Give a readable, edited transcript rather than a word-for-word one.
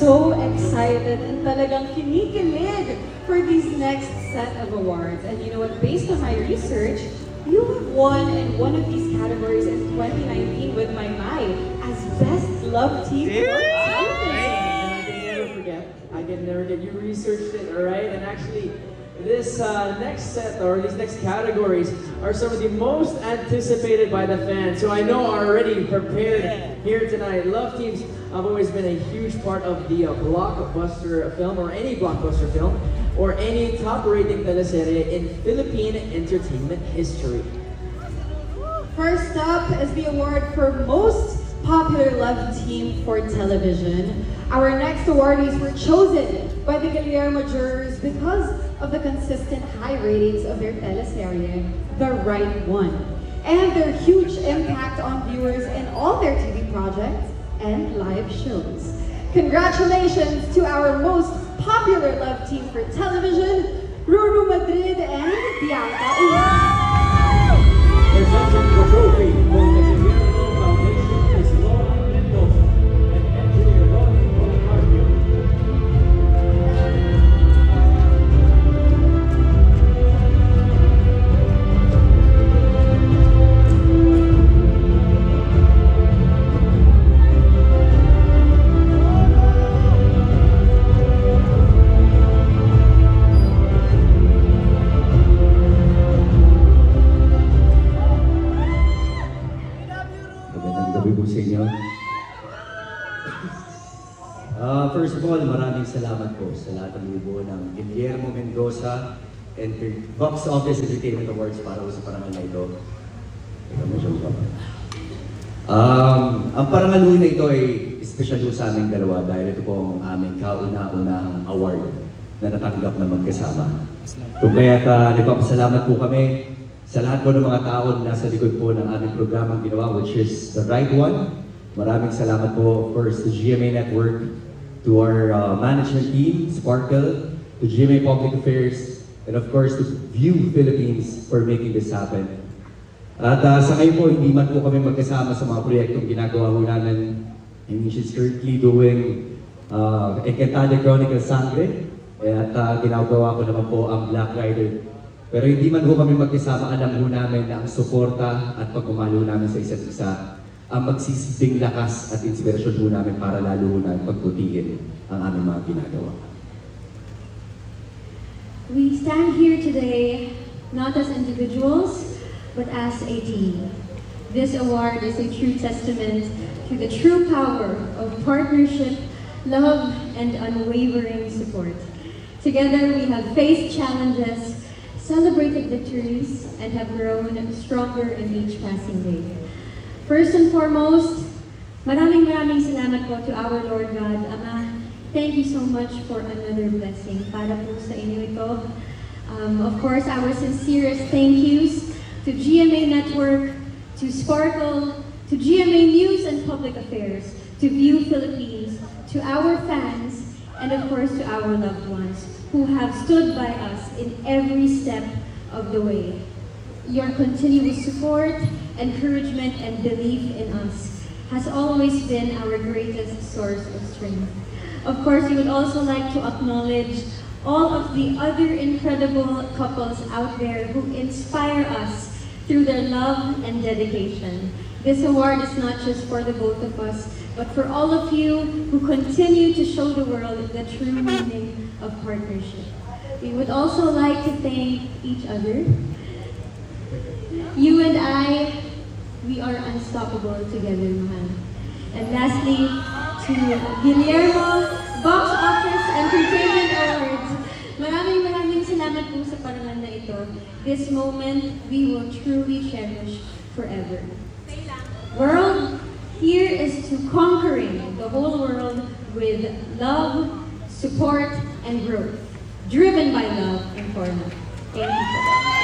so excited and talagang kinikilig for these next set of awards. And you know what, based on my research, you have won in one of these categories in 2019 with My as Best Love Team for Television. I can never forget. You researched it, alright? And actually, this next set, or these next categories, are some of the most anticipated by the fans. So I know are already prepared here tonight. Love teams have always been a huge part of the blockbuster film, or any blockbuster film, or any top-rating teleserye in Philippine entertainment history. First up is the award for Most Popular Love Team for Television. Our next awardees were chosen by the Guillermo jurors because of the consistent high ratings of their teleserye, The Right One, and their huge impact on viewers in all their TV projects and live shows. Congratulations to our most popular love team for television, Ruru Madrid and Bianca Ulan. Presenting the trophy for the Guillermo Foundation is Laura Mendoza and engineer Ronnie Policarpio. First of all, maraming salamat po sa lahat ng bubuo ng Guillermo Mendoza and Box Office Entertainment Awards para sa parangal na ito. Ang parangal na ito ay espesyal sa aming dalawa dahil ito po ang aming kauna-unahang award na natanggap na magkasama. Kung kaya't nagpapasalamat po kami sa lahat po ng mga tao na nasa likod po ng aming programang ginawa, which is The Right One. Maraming salamat po first to GMA Network, to our management team, Sparkle, to GMA Public Affairs, and of course to View Philippines for making this happen. At sa ngayon po, hindi man po kami magkasama sa mga proyektong ginagawa po namin. I mean, she's currently doing Encantada Chronicles Sangre, at ginagawa ko naman po ang Black Rider. Pero hindi man po kami magkasama, alam po namin na ang suporta at pagmamahal namin sa isa't isa ang magsisibing lakas at inspirasyon po namin para lalo na pagbutihin ang aming mga ginagawa. We stand here today not as individuals, but as a team. This award is a true testament to the true power of partnership, love, and unwavering support. Together, we have faced challenges, celebrated victories, and have grown stronger in each passing day. First and foremost, maraming salamat po to our Lord God, Ama. Thank you so much for another blessing para po sa inyo ito. Of course, our sincerest thank yous to GMA Network, to Sparkle, to GMA News and Public Affairs, to View Philippines, to our fans, and of course to our loved ones who have stood by us in every step of the way. Your continuous support, encouragement, and belief in us has always been our greatest source of strength. Of course, we would also like to acknowledge all of the other incredible couples out there who inspire us through their love and dedication. This award is not just for the both of us, but for all of you who continue to show the world the true meaning of partnership. We would also like to thank each other. You and I, we are unstoppable together, mahal. And lastly, to Guillermo Box Office Entertainment Awards. Maraming salamat po sa parangal na ito. This moment, we will truly cherish forever. World, here is to conquering the whole world with love, support, and growth. Driven by love and for love. Thank you.